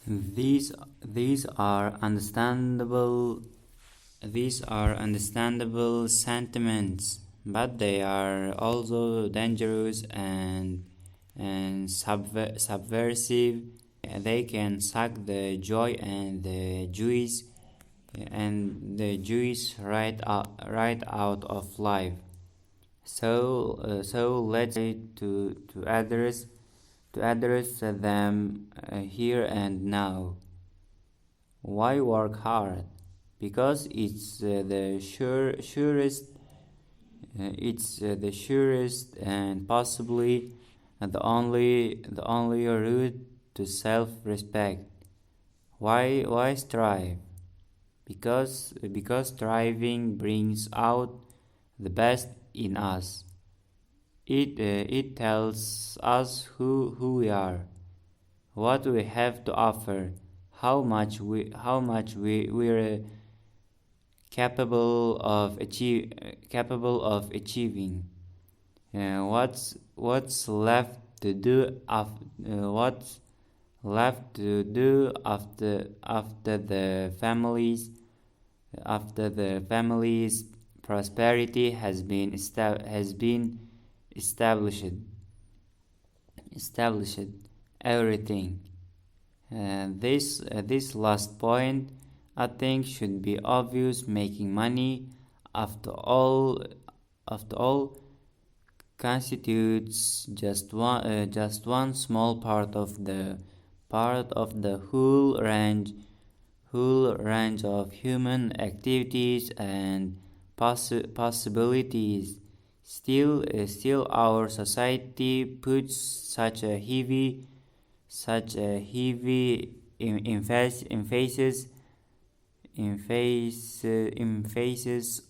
These these are understandable these are understandable sentiments, but they are also dangerous and subversive. They can suck the joy and the juice right out of life. So let's try to address them here and now. Why work hard? Because it's the surest and possibly the only route to self-respect. Why strive? Because striving brings out the best in us. It tells us who we are, what we have to offer, how much we're capable of achieving. What's left to do after the family's prosperity has been established established everything. This last point, I think, should be obvious. Making money, after all, constitutes just one small part of the whole range of human activities and possibilities. Still, our society puts such a heavy emphasis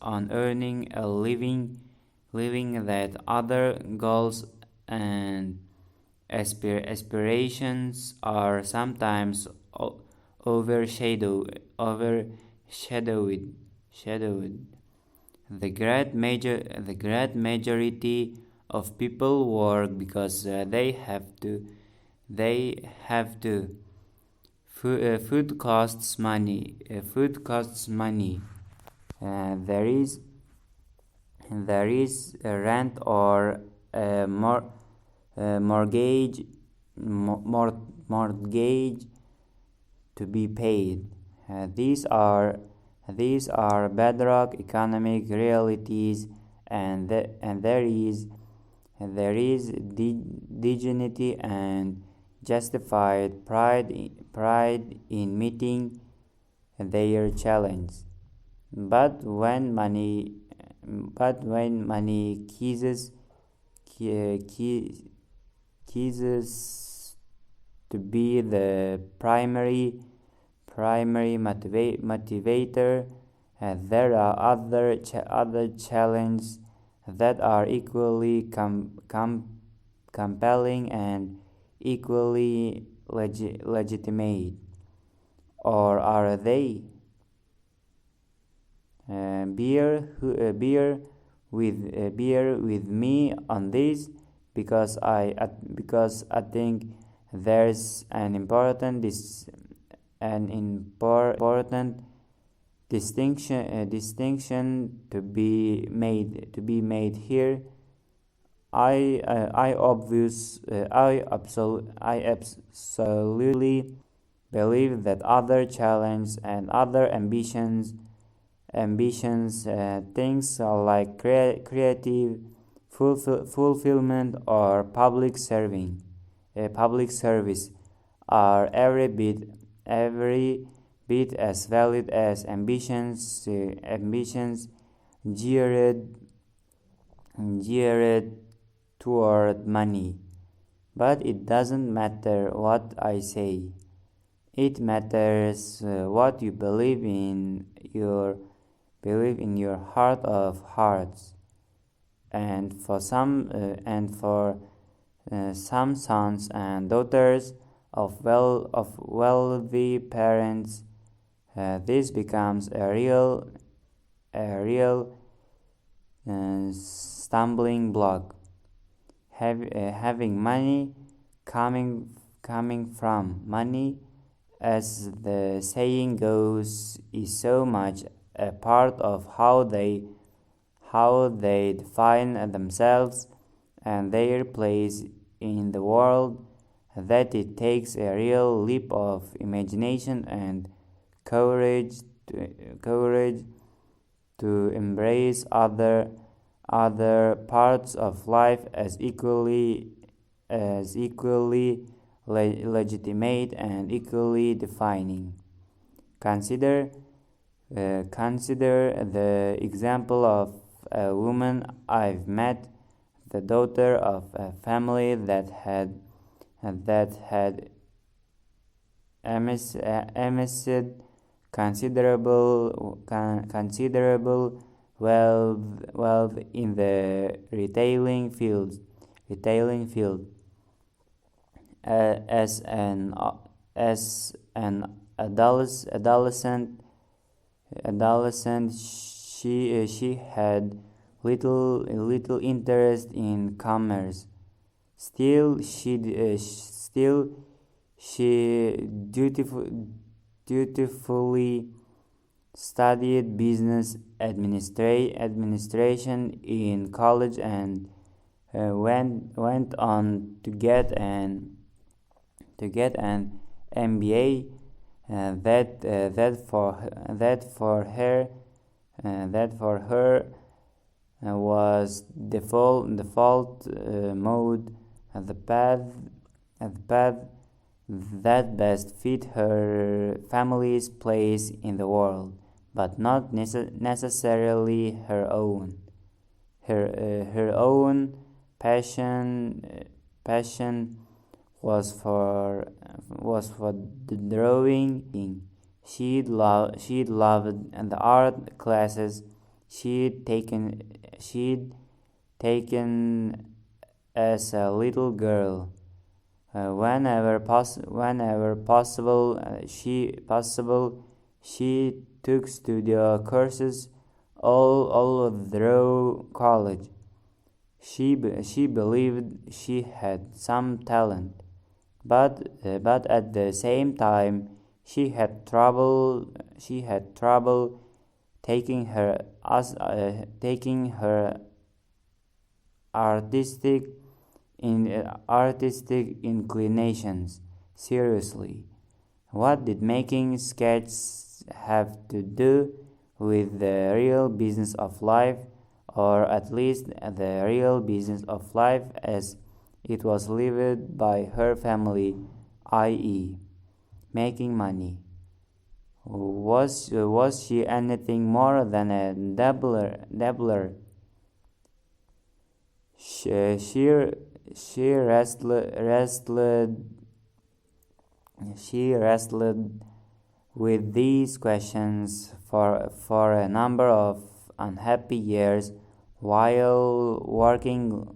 on earning a living that other goals and aspirations are sometimes overshadowed. The great majority of people work because they have to. Food costs money. There is a rent or a mortgage to be paid. These are bedrock economic realities, and there is dignity and justified pride in meeting their challenge. But when money ceases to be the primary motivator, there are other challenges that are equally compelling and equally legitimate. Or are they? Bear with me on this, because I think there's an important distinction to be made here. I absolutely believe that other challenges and other ambitions, things like creative fulfillment or public service, are every bit as valid as ambitions geared toward money. But it doesn't matter what I say. It matters what you believe in your heart of hearts. And for some sons and daughters of wealthy parents, this becomes a real stumbling block. Having money, coming from money, as the saying goes, is so much a part of how they define themselves and their place in the world, that it takes a real leap of imagination and courage courage to embrace other parts of life as equally legitimate and equally defining. Consider Consider the example of a woman I've met, the daughter of a family that had amassed considerable wealth in the retailing field. As an adolescent, she had little interest in commerce. Still, she dutifully studied business administration in college and went on to get an MBA. That for her was default mode, the path that best fit her family's place in the world, but not necessarily her own. Her own passion was for the drawing. She'd loved the art classes she'd taken as a little girl. Whenever possible, she took studio courses all through college. She believed she had some talent, but at the same time, she had trouble taking her artistic inclinations seriously. What did making sketches have to do with the real business of life, or at least the real business of life as it was lived by her family, i.e., making money? Was she anything more than a dabbler? She, she, she wrestled with these questions for a number of unhappy years while working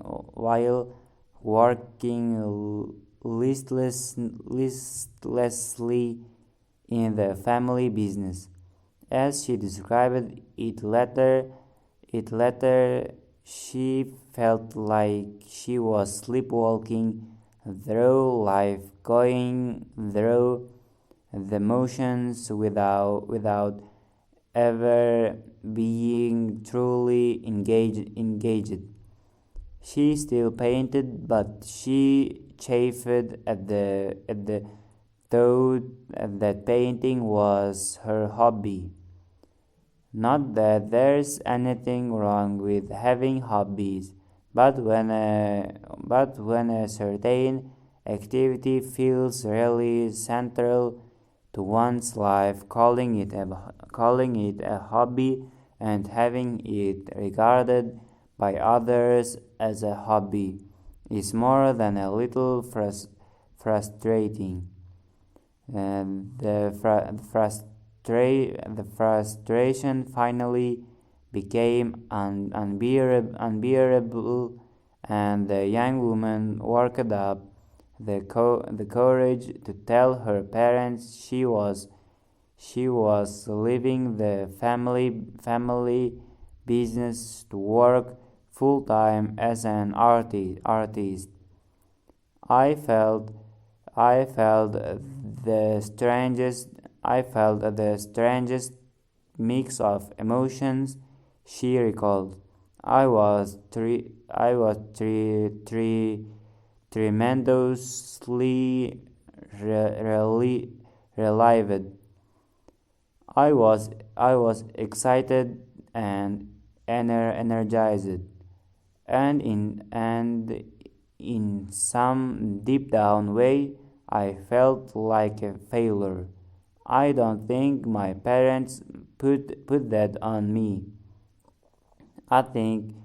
listlessly in the family business. As she described it later, she felt like she was sleepwalking through life, going through the motions without ever being truly engaged. She still painted, but she chafed at the thought that painting was her hobby. Not that there's anything wrong with having hobbies, but when a certain activity feels really central to one's life, calling it a hobby and having it regarded by others as a hobby is more than a little frustrating. And the frustration finally became unbearable, and the young woman worked up the courage to tell her parents she was leaving the family business to work full time as an artist. I felt the strangest mix of emotions, she recalled. Tremendously relieved. I was excited and energized, and in some deep down way, I felt like a failure. I don't think my parents put that on me. I think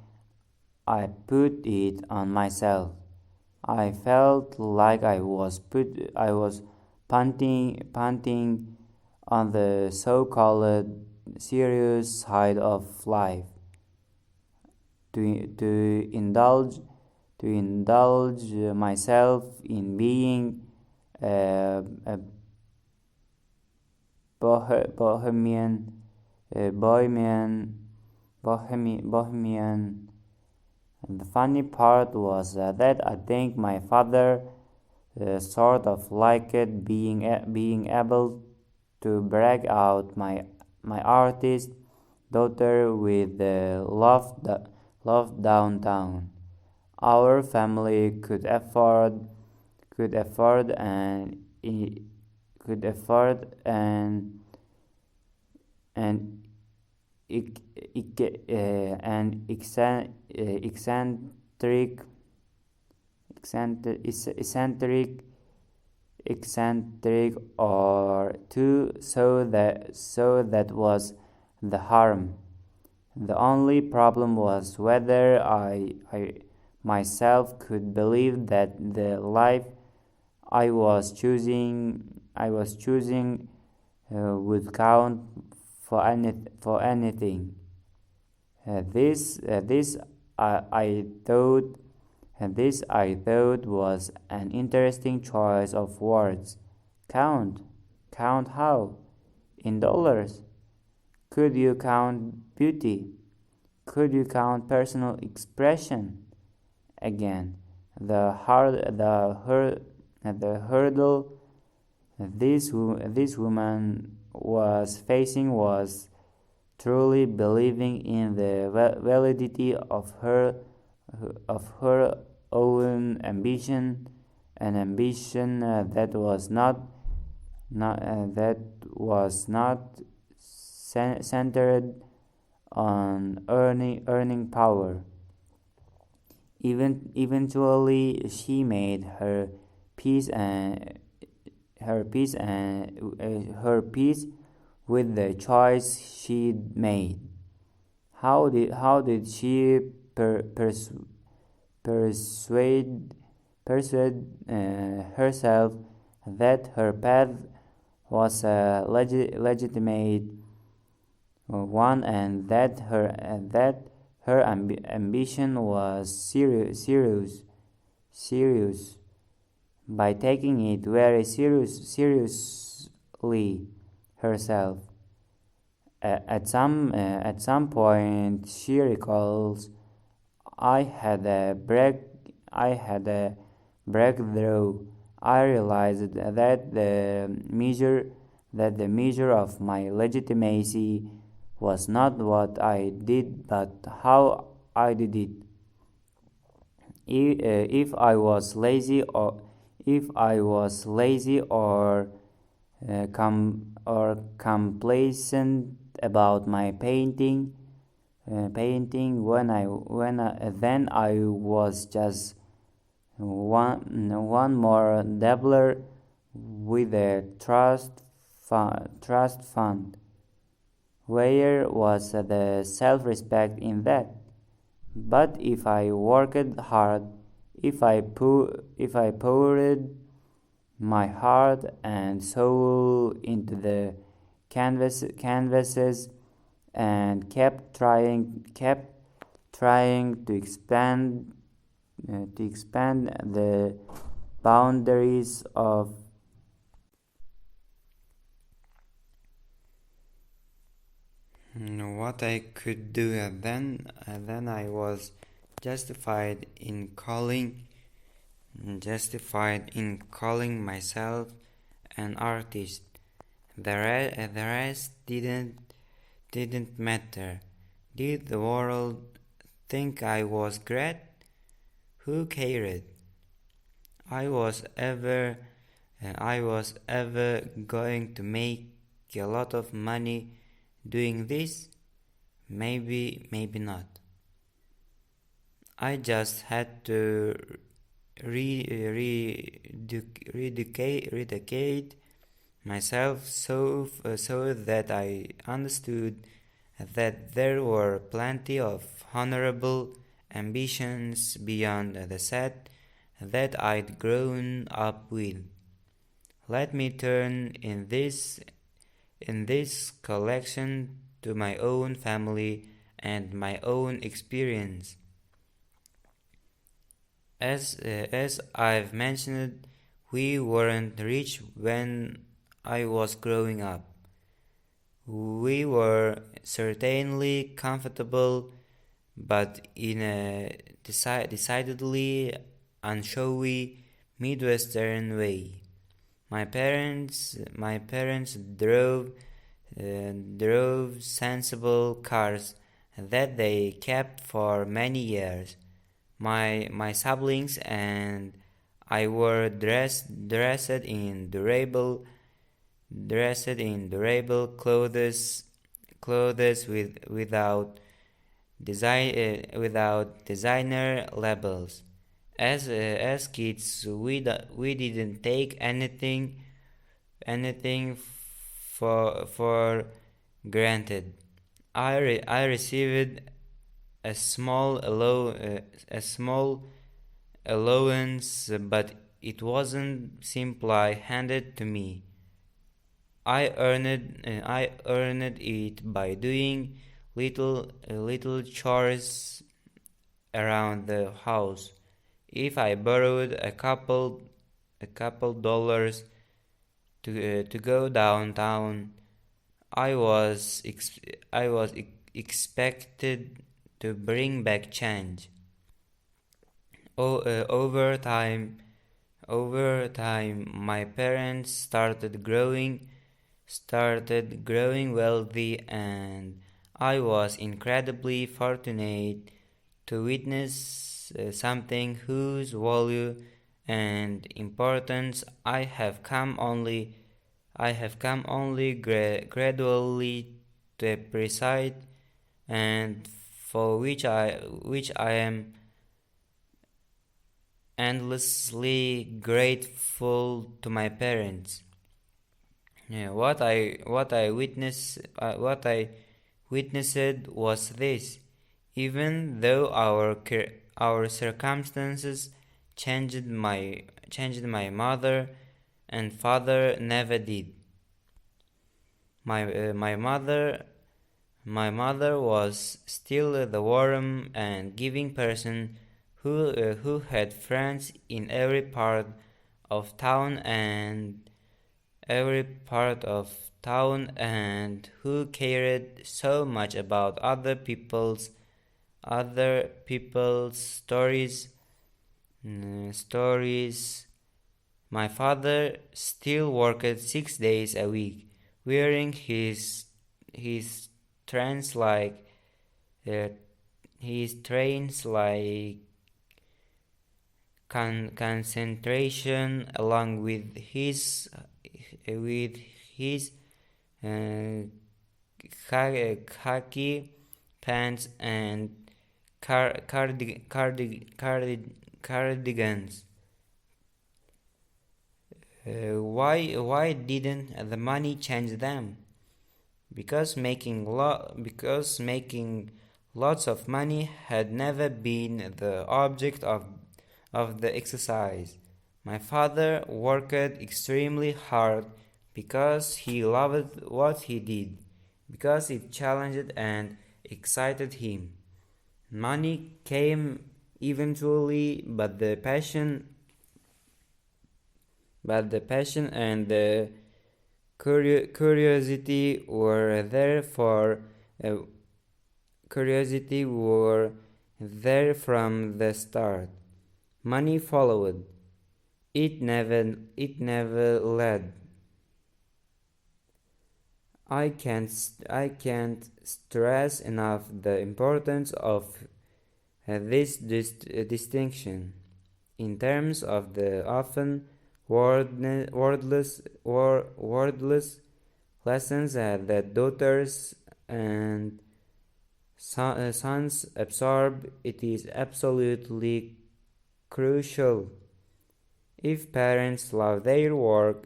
I put it on myself. I felt like I was punting on the so-called serious side of life to indulge myself in being a bohemian bohemian bohemian. And the funny part was that I think my father sort of liked being able to brag out my artist daughter with the love downtown. Our family could afford an could afford an ec- an eccentric or two, so that was the harm. The only problem was whether I myself could believe that the life I was choosing would count for anything. This I thought this I thought was an interesting choice of words. Count, count how? In dollars? Could you count beauty? Could you count personal expression? Again, the hurdle this woman was facing was truly believing in the validity of her own ambition, an ambition that was not centered on earning power. Eventually, she made her peace with the choice she'd made. How did she persuade herself that her path was a legitimate one, and that her ambition was serious by taking it very seriously herself. At some point, she recalls, I had a break. I had a breakthrough. I realized that the measure of my legitimacy was not what I did, but how I did it. If I was lazy, or complacent about my painting, then I was just one more dabbler with a trust fund. Where was the self-respect in that? But if I worked hard, if I poured my heart and soul into the canvases, and kept trying to expand the boundaries of what I could do, and then I was justified in calling myself an artist. The rest didn't matter. Did the world think I was great? Who cared? I was ever I was ever going to make a lot of money doing this? Maybe not. I just had to rededicate myself so that I understood that there were plenty of honorable ambitions beyond the set that I'd grown up with. Let me turn in this collection to my own family and my own experience. As I've mentioned, we weren't rich when I was growing up. We were certainly comfortable, but in a decidedly unshowy Midwestern way. My parents drove sensible cars that they kept for many years. My siblings and I were dressed in durable clothes without designer labels. As kids, we didn't take anything for granted. I received a a small allowance, but it wasn't simply handed to me. I earned it by doing little chores around the house. If I borrowed a couple dollars to go downtown, I was expected to bring back change. O- uh, over time, over time, my parents started growing wealthy, and I was incredibly fortunate to witness something whose value and importance I have come only gradually to appreciate, and for which I am endlessly grateful to my parents. Yeah, what I witnessed was this: even though our circumstances changed, my mother and father never did. My uh, my mother my mother was still the warm and giving person who had friends in every part of town, and who cared so much about other people's stories. My father still worked 6 days a week, wearing his trans like uh, his trains like concentration, along with his uh, khaki pants and cardigans. Why didn't the money change them? Because making lots of money had never been the object of the exercise. My father worked extremely hard because he loved what he did, because it challenged and excited him. Money came eventually, but the passion and the curiosity were there for uh, curiosity were there from the start. Money followed. It never led. I can't stress enough the importance of this distinction in terms of the often wordless lessons that daughters and sons absorb. It is absolutely crucial. If parents love their work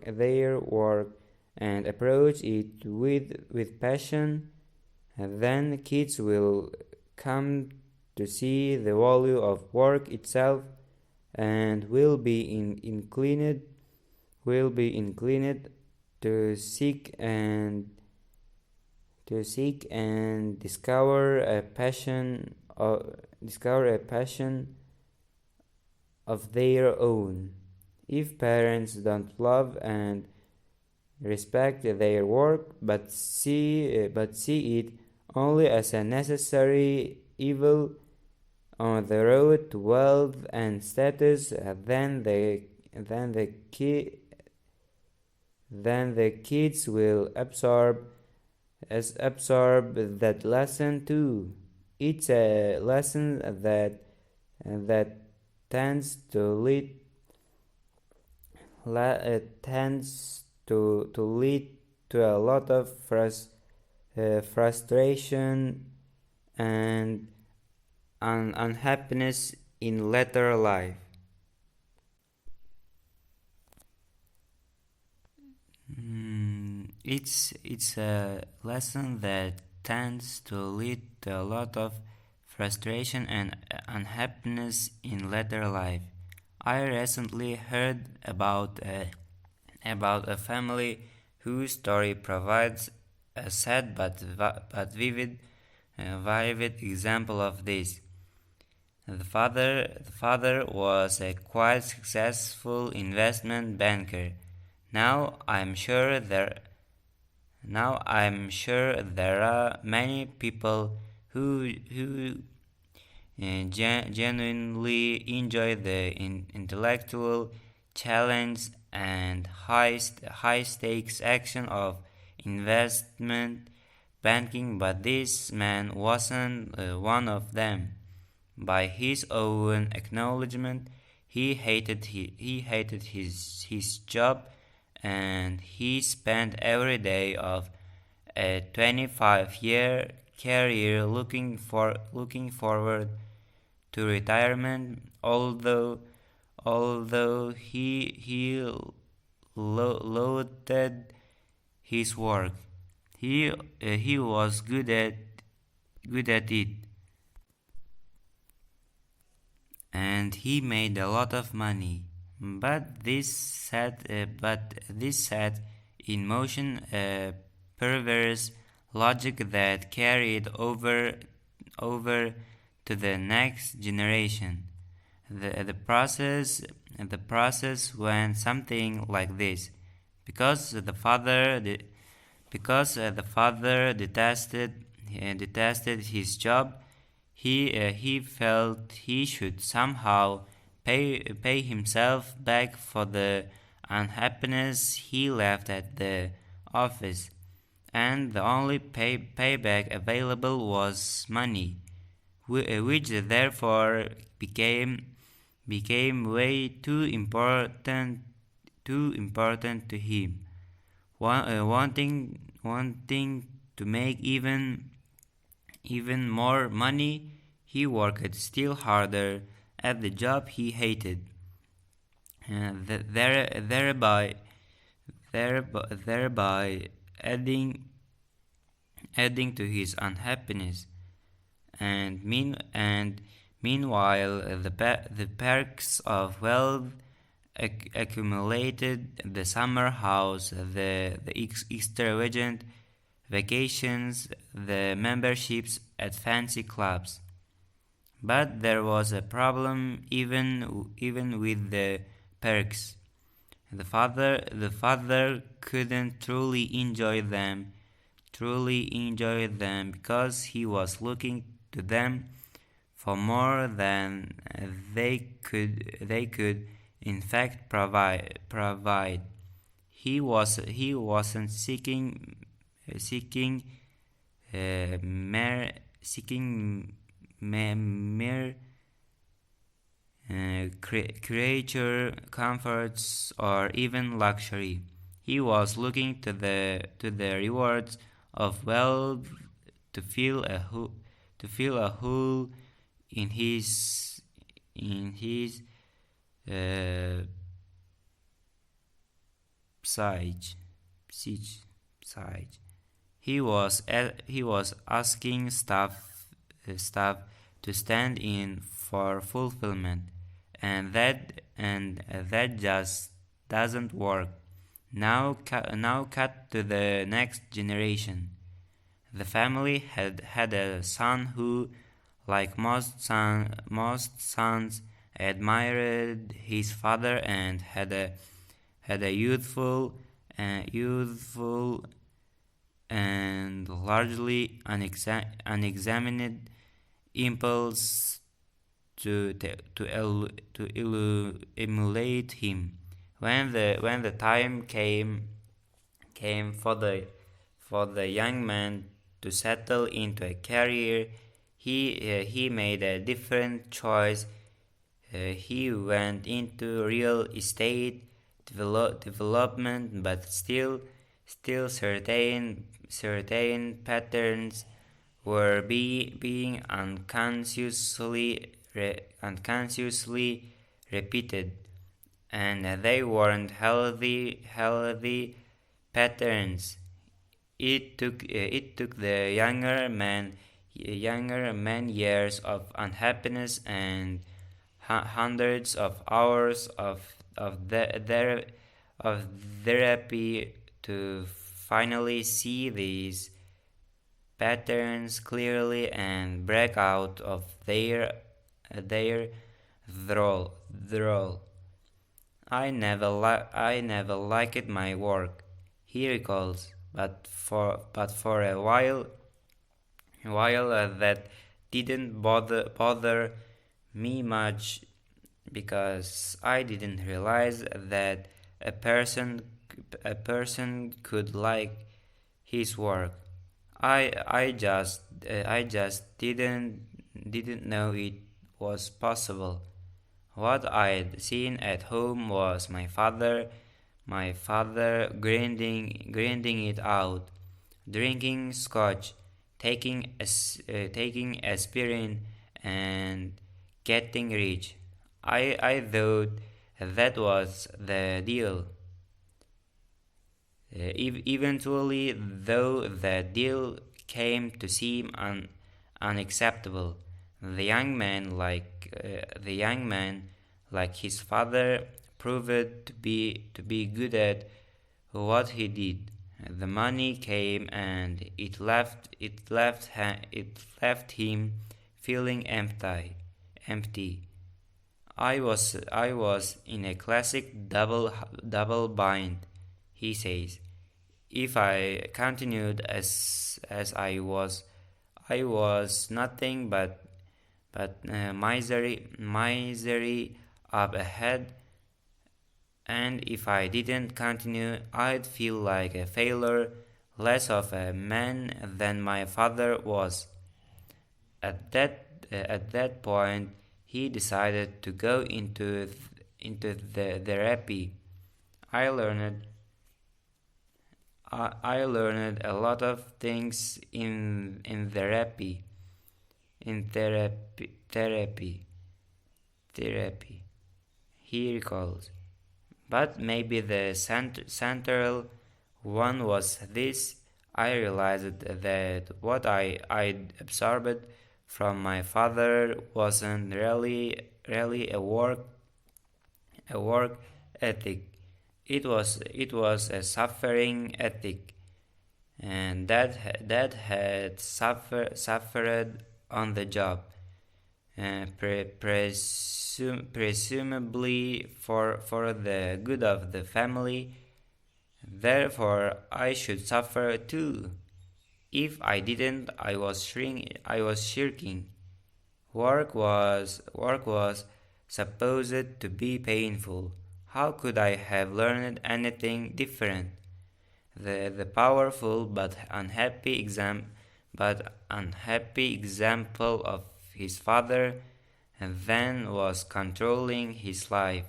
and approach it with passion, then kids will come to see the value of work itself and will be inclined to seek and discover a passion of their own. If parents don't love and respect their work but see it only as a necessary evil on the road to wealth and status, then the kids will absorb that lesson too. It's a lesson that tends to lead tends to lead to a lot of frustration and unhappiness in later life. It's a lesson that tends to lead to a lot of frustration and unhappiness in later life. I recently heard about a family whose story provides a sad but vivid example of this. The father was a quite successful investment banker. Now I'm sure there Now I'm sure there are many people who genuinely enjoy the intellectual challenge and high stakes action of investment banking, but this man wasn't one of them. By his own acknowledgement, he hated his job, and he spent every day of a 25-year career looking forward to retirement. Although he loathed his work, he was good at it, and he made a lot of money. But this set in motion a perverse logic that carried over to the next generation. The process went something like this: because the father detested his job. He felt he should somehow pay himself back for the unhappiness he left at the office, and the only payback available was money, which therefore became way too important to him. Wanting to make even more money, he worked still harder at the job he hated, thereby adding to his unhappiness. And meanwhile, the perks of wealth accumulated: the summer house, the extravagant vacations, the memberships at fancy clubs. But there was a problem even with the perks. The father couldn't truly enjoy them because he was looking to them for more than they could in fact provide. He wasn't seeking seeking mere seeking mere creature comforts or even luxury. He was looking to the rewards of wealth to feel a hole in his uh, siege siege siege. He was asking stuff to stand in for fulfillment, and that just doesn't work. Now cut to the next generation. The family had a son who, like most sons, admired his father and had a youthful and largely unexamined impulse to emulate him. When the time came for the young man to settle into a career, he made a different choice. He went into real estate development, but still certain patterns were being unconsciously repeated, and they weren't healthy patterns. It took the younger man years of unhappiness and hundreds of hours of therapy to finally see these patterns clearly and break out of their thrall. I never liked my work, he recalls, but for a while that didn't bother me much because I didn't realize that a person could like his work. I just didn't know it was possible. What I'd seen at home was my father grinding it out, drinking scotch, taking aspirin, and getting rich. I thought that was the deal. Eventually, though, the deal came to seem unacceptable. The young man, like his father, proved to be good at what he did. The money came, and it left him feeling empty. I was in a classic double bind, he says. If I continued as I was nothing but misery up ahead, and if I didn't continue, I'd feel like a failure, less of a man than my father was. At that point, he decided to go into the therapy. I learned I learned a lot of things in therapy. He recalls, but maybe the central one was this: I realized that what I'd absorbed from my father wasn't really a work ethic. It was a suffering ethic, and that had suffered on the job, presumably for the good of the family. Therefore, I should suffer too. If I didn't, I was shirking. Work was supposed to be painful. How could I have learned anything different? The powerful but unhappy example of his father, and then was controlling his life.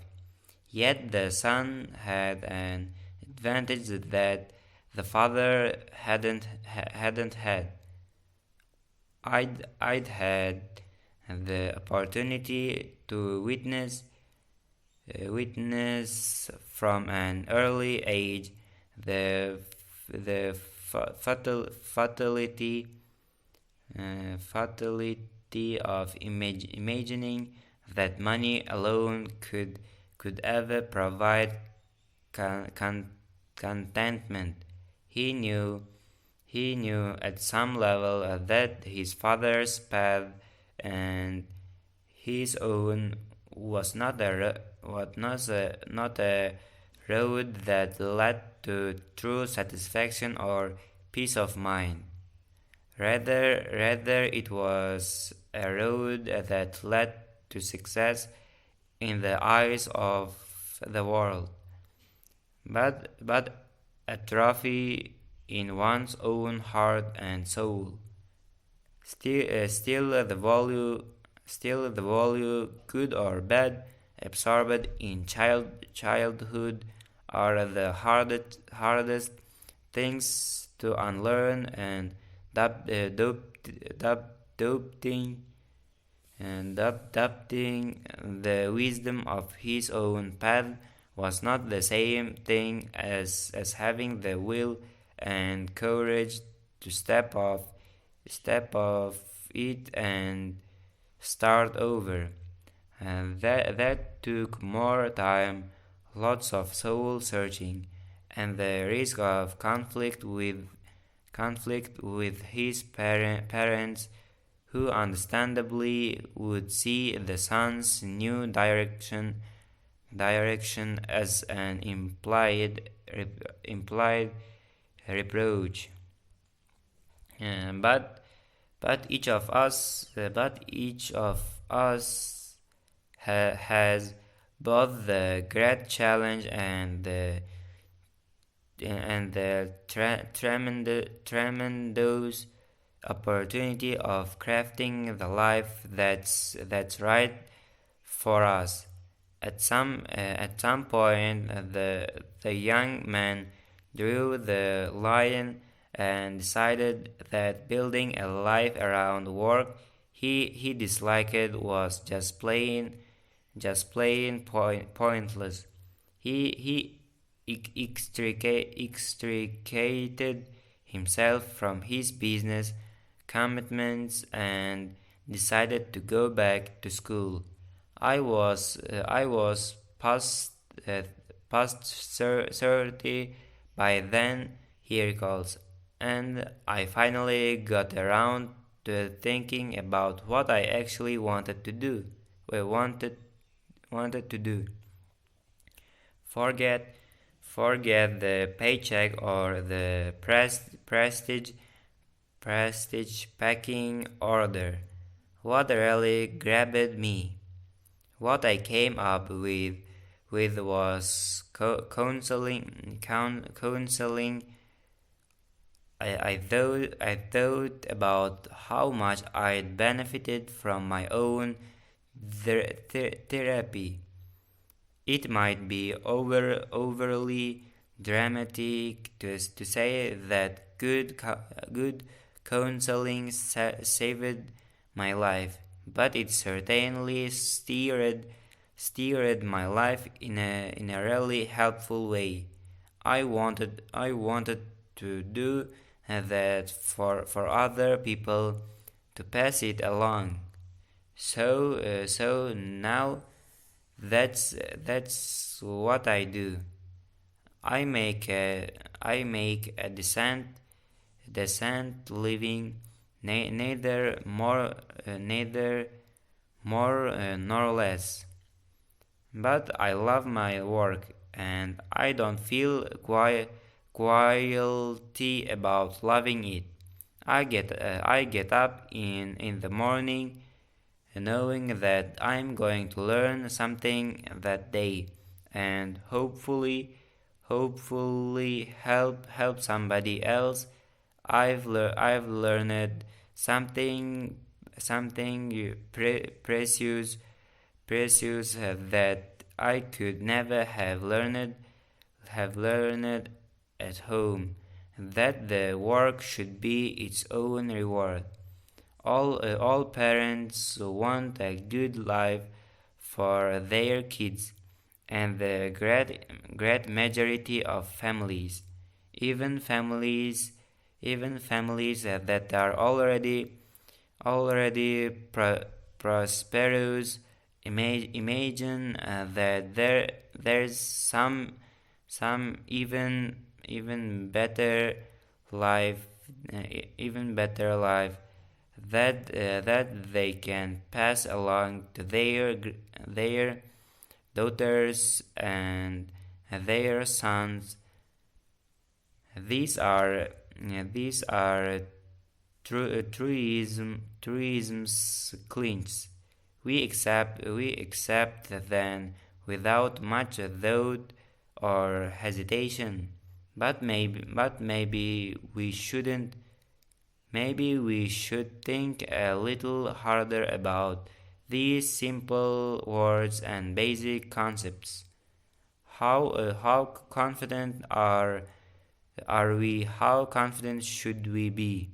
Yet the son had an advantage that the father hadn't had. I'd had the opportunity to witness from an early age the fatality of imagining that money alone could ever provide contentment. He knew he knew at some level that his father's path and his own was not a road that led to true satisfaction or peace of mind. Rather it was a road that led to success in the eyes of the world, but a trophy in one's own heart and soul. Still the value, good or bad, absorbed in childhood are the hardest things to unlearn, and adopting adopting the wisdom of his own path was not the same thing as having the will and courage to step off it and start over. And that took more time, lots of soul searching, and the risk of conflict with his parents, who understandably would see the son's new direction as an implied reproach. But each of us has both the great challenge and the tremendous opportunity of crafting the life that's right for us. At some point, the young man drew the line and decided that building a life around work he disliked was pointless. He extricated himself from his business commitments and decided to go back to school. I was past 30 by then, he recalls, and I finally got around to thinking about what I actually wanted to do. We wanted to do. Forget the paycheck or the prestige packing order. What really grabbed me, what I came up with was counseling. I thought about how much I'd benefited from my own therapy. It might be overly dramatic to say that good counseling saved my life, but it certainly steered my life in a really helpful way. I wanted to do that for other people, to pass it along. So now that's what I do. I make a decent living, neither more nor less. But I love my work, and I don't feel guilty about loving it. I get up in the morning knowing that I'm going to learn something that day, and hopefully help somebody else. I've learned something precious that I could never have learned at home, that the work should be its own reward. All parents want a good life for their kids, and the great majority of families, even families, even families that are already prosperous, imagine that there's some life even better life that they can pass along to their daughters and their sons. These are truisms clinch. We accept them without much thought or hesitation. But maybe we shouldn't. Maybe we should think a little harder about these simple words and basic concepts. How confident are we? How confident should we be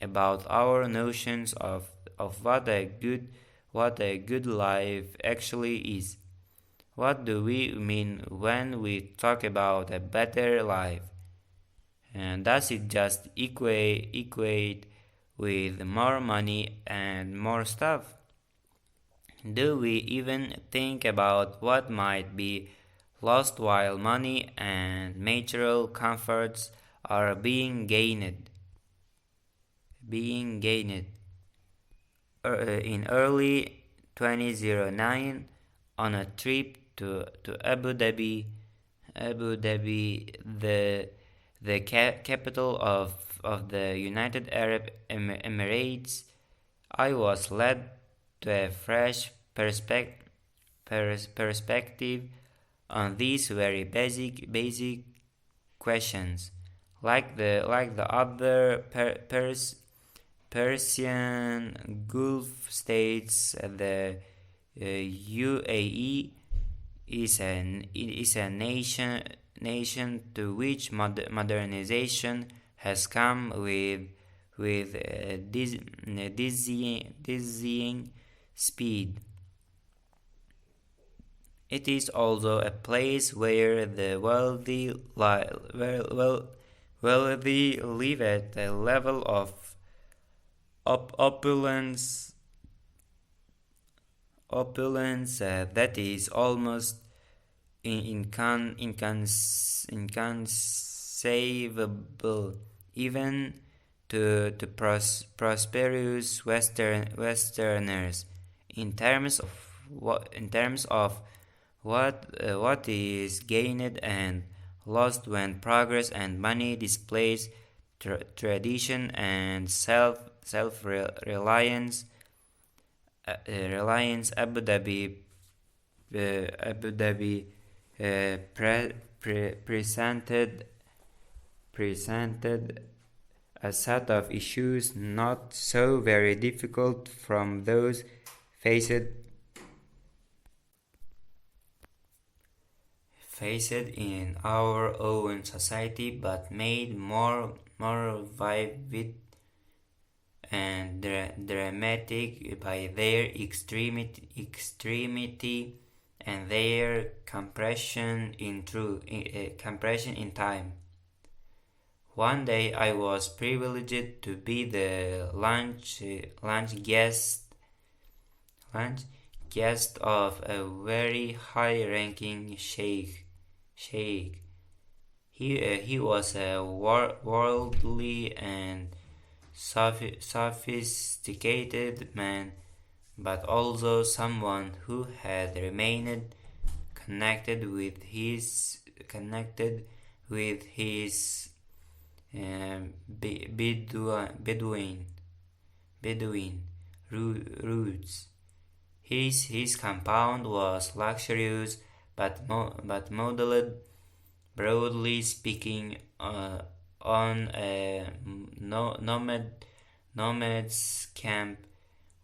about our notions of what a good life actually is? What do we mean when we talk about a better life? And does it just equate with more money and more stuff? Do we even think about what might be lost while money and material comforts are being gained? In early 2009, on a trip to Abu Dhabi, the capital of the United Arab Emirates, I was led to a fresh perspective on these very basic questions, like the other Persian Gulf states. The UAE is a nation to which modernization has come with dizzying speed. It is also a place where the wealthy live at a level of opulence that is almost inconceivable even to prosperous Westerners, in terms of what is gained and lost when progress and money displace tradition and self reliance. Reliance. Abu Dhabi presented a set of issues not so very difficult from those faced in our own society, but made more vivid and dramatic by their extremity and their compression in time. One day I was privileged to be the lunch guest of a very high-ranking sheikh. He was a worldly and sophisticated man, but also someone who had remained connected with his Bedouin roots. His compound was luxurious but modeled broadly speaking, on a nomad's camp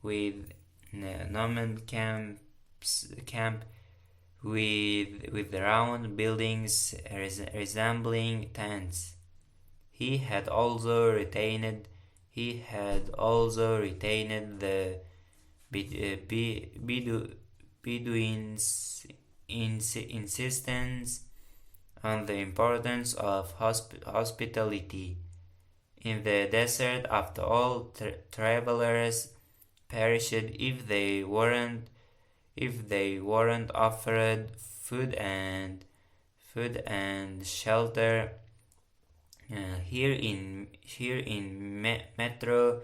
with nomad camp with round buildings resembling tents. He had also retained the Bedouins' insistence on the importance of hospitality in the desert. After all, travelers perished if they weren't offered food and shelter. Here in Metro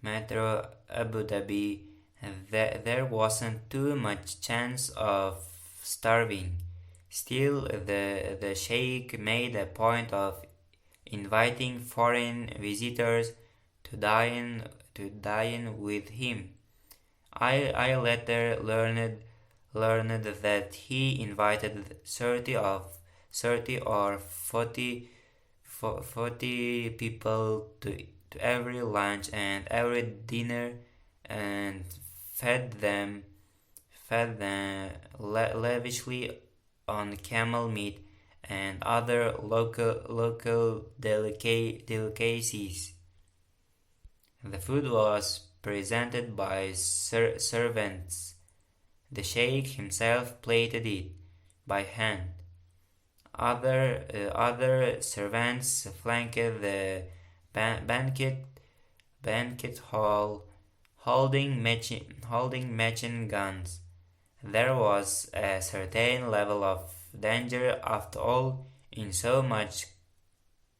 Abu Dhabi, there wasn't too much chance of starving. Still, the Sheikh made a point of inviting foreign visitors to dine with him. I later learned that he invited 30 or 40 people to every lunch and every dinner, and fed them lavishly on camel meat and other local delicacies. The food was presented by servants. The sheikh himself plated it by hand. Other servants flanked the banquet hall, holding machine guns. There was a certain level of danger, after all, in so much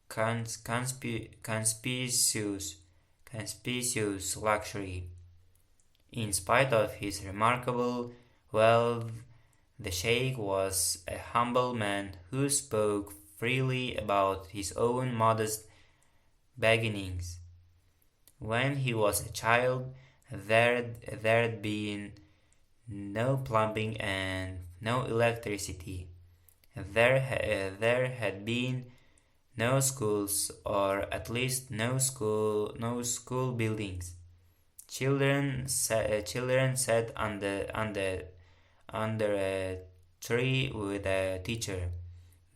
conspicuous luxury. In spite of his remarkable wealth, the Sheikh was a humble man who spoke freely about his own modest beginnings. When he was a child, there'd been no plumbing and no electricity. There had been no schools, or at least no school buildings. Children sat under a tree with a teacher.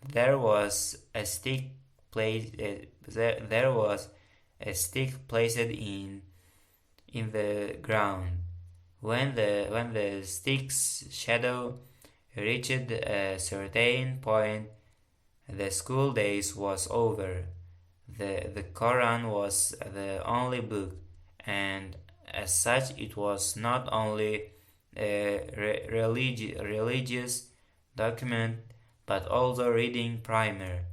There was a stick placed. There was a stick placed in the ground. When the stick's shadow reached a certain point, the school days was over. The Quran was the only book, and as such it was not only a religious document but also reading primer.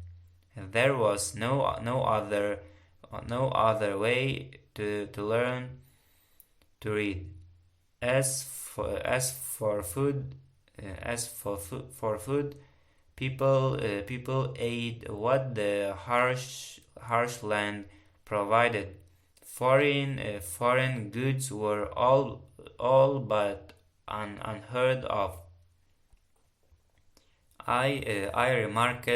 There was no other way to learn to read. As for food, people ate what the harsh land provided. Foreign goods were all but unheard of. I remarked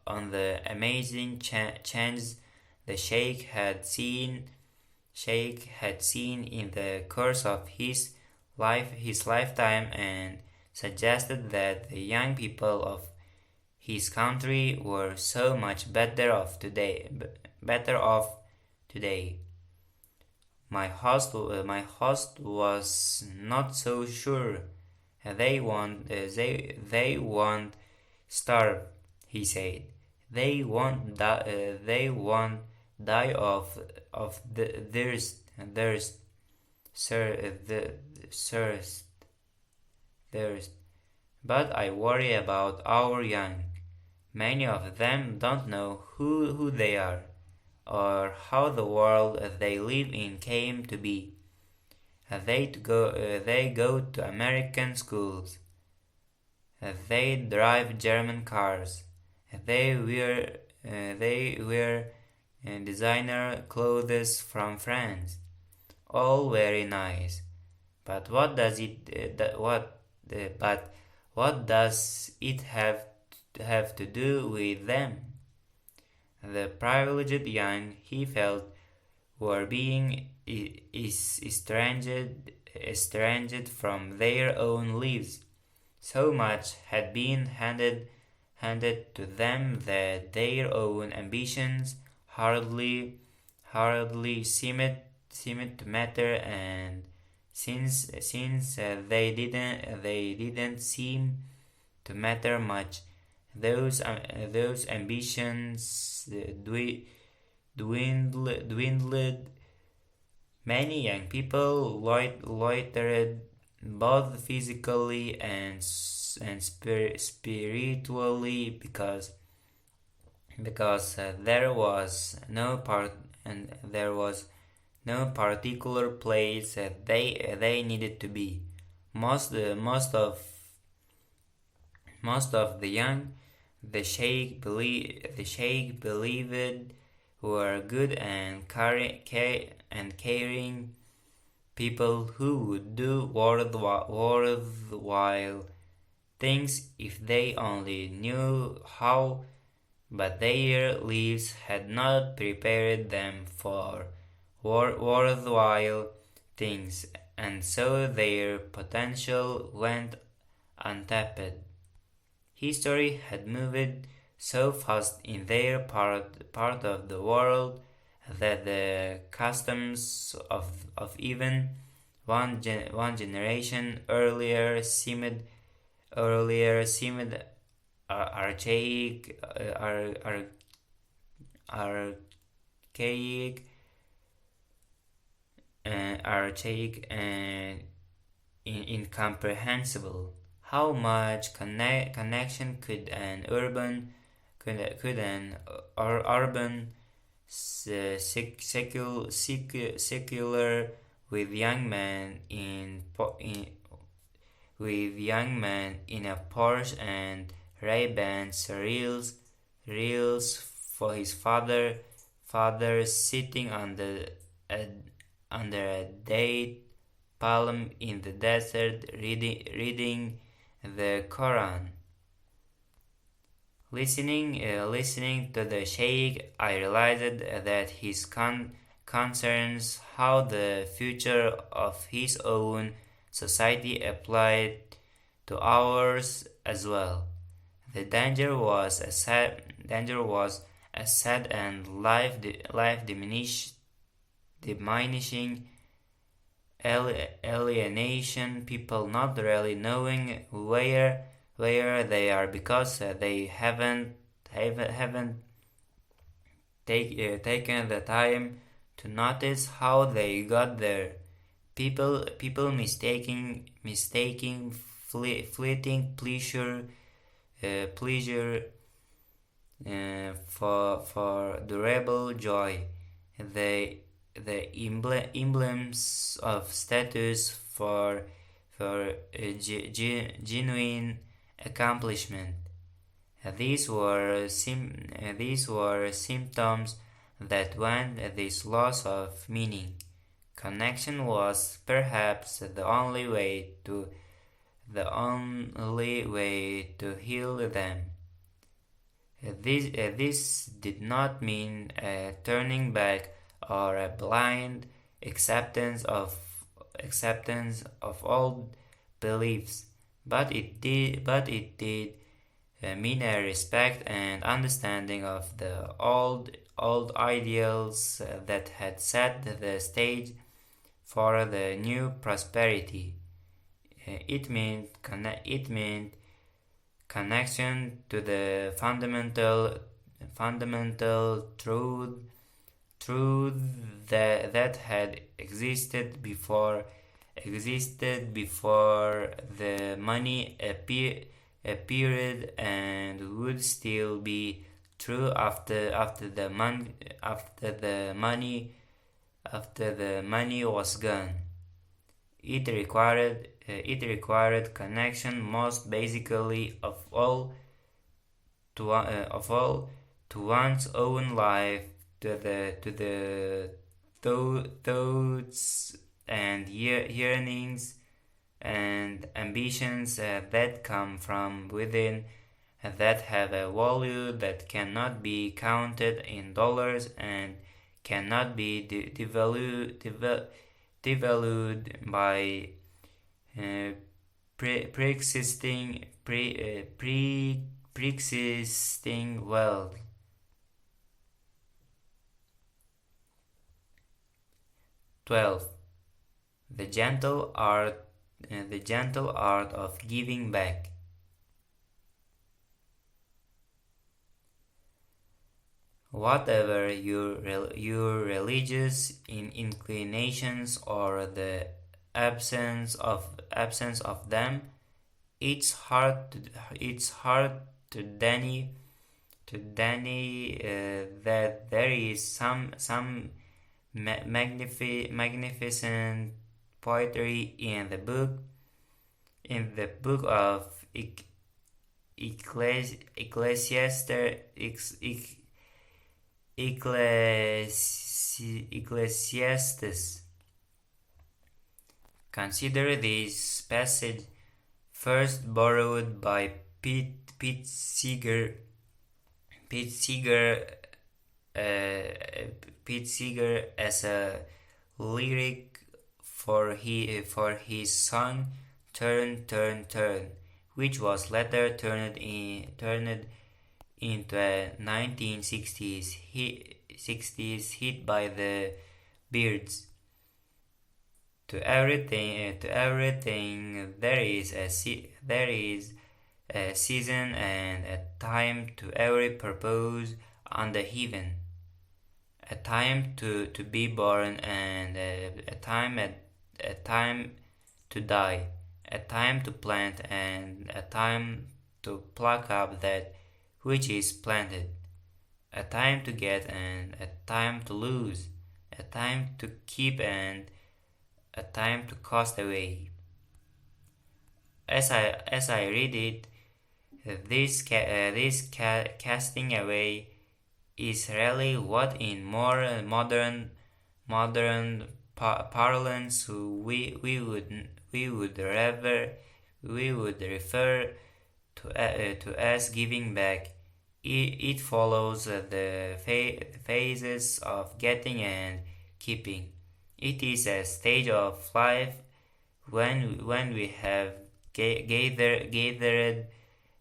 on the amazing change the Sheikh had seen in the course of his lifetime, and suggested that the young people of his country were so much better off today. My host was not so sure. They won't starve, he said. They won't die of the thirst. But I worry about our young. Many of them don't know who they are, or how the world they live in came to be. They go to American schools. They drive German cars. They wear designer clothes from France. All very nice. But what does it have to do with them. The privileged young, he felt, were being estranged from their own lives. So much had been handed to them that their own ambitions hardly seemed to matter, and since they didn't seem to matter much, those ambitions dwindled. Many young people loitered both physically and spiritually because there was no particular place that they needed to be. Most uh, most of most of the young, the sheikh believed, were good and caring people who would do worthwhile things if they only knew how, but their lives had not prepared them for worthwhile things, and so their potential went untapped. History had moved so fast in their part of the world that the customs of even one generation earlier seemed archaic, archaic, and incomprehensible. How much connection could an urban secular with young men with young man in a Porsche and Ray-Bans reels for his father sitting a, under a date palm in the desert reading the Quran. Listening to the Sheikh, I realized that his concerns how the future of his own society applied to ours as well. The danger was a sad and life diminishing alienation, people not really knowing where they are because they haven't taken the time to notice how they got there. People mistaking fleeting pleasure for durable joy. The emblems of status for genuine accomplishment. These were symptoms that went this loss of meaning. Connection was perhaps the only way to heal them. This did not mean a turning back or a blind acceptance of old beliefs, but it did mean a respect and understanding of the old ideals that had set the stage for the new prosperity. It meant connection to the fundamental truth that had existed before the money appeared and would still be true after the money was gone. It required connection most basically of all to one's own life, to the thoughts and yearnings and ambitions that come from within that have a value that cannot be counted in dollars and cannot be devalued by uh, pre-existing wealth. 12. The gentle art of giving back. Whatever your religious inclinations or the absence of them, it's hard to deny that there is some magnificent poetry in the book of Ecclesiastes. Consider this passage, first borrowed by Pete Seeger as a lyric for his song "Turn, Turn, Turn," which was later turned into a 1960s hit by the Byrds. To everything there is a season and a time to every purpose under heaven. A time to be born and a time to die. A time to plant and a time to pluck up that which is planted. A time to get and a time to lose. A time to keep and a time to cast away. As I read it, this casting away is really what in more modern parlance we would refer to as giving back. It follows the phases of getting and keeping. It is a stage of life when we have gathered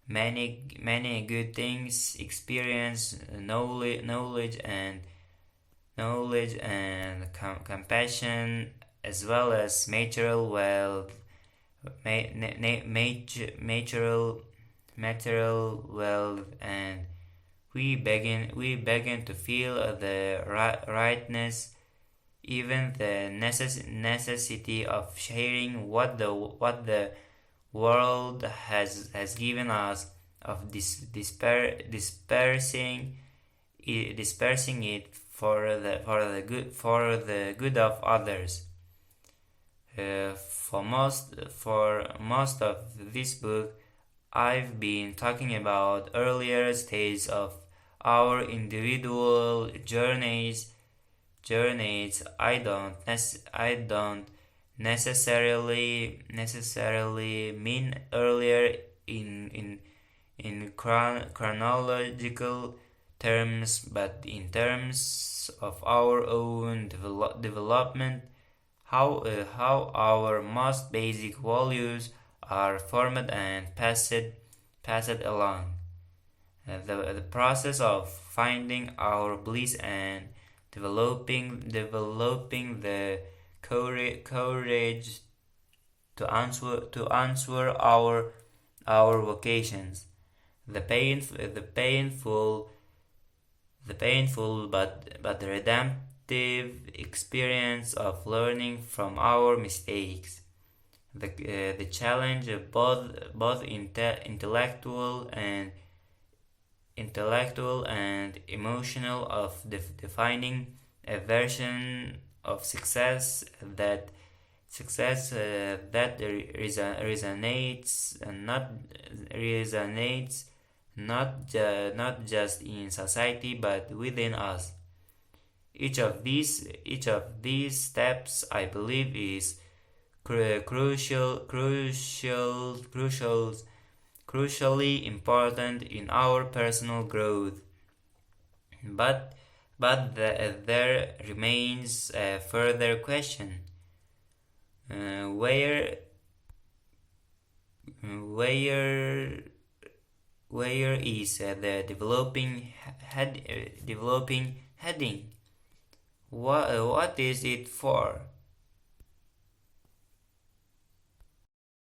many good things, experience, knowledge and compassion, as well as material wealth, material wealth, and we begin to feel the rightness, even the necessity of sharing what the world has given us, of dispersing it for the good of others. For most of this book, I've been talking about earlier stages of our individual journeys. I don't necessarily mean earlier in chronological terms, but in terms of our own development, how our most basic values are formed and passed along. The process of finding our bliss and developing the courage to answer our vocations. The painful but redemptive experience of learning from our mistakes. The challenge of both intellectual and emotional of defining a version of success that resonates not just in society but within us. Each of these steps, I believe, is crucial crucially important in our personal growth. But there remains a further question: where where where is the developing heading? What is it for?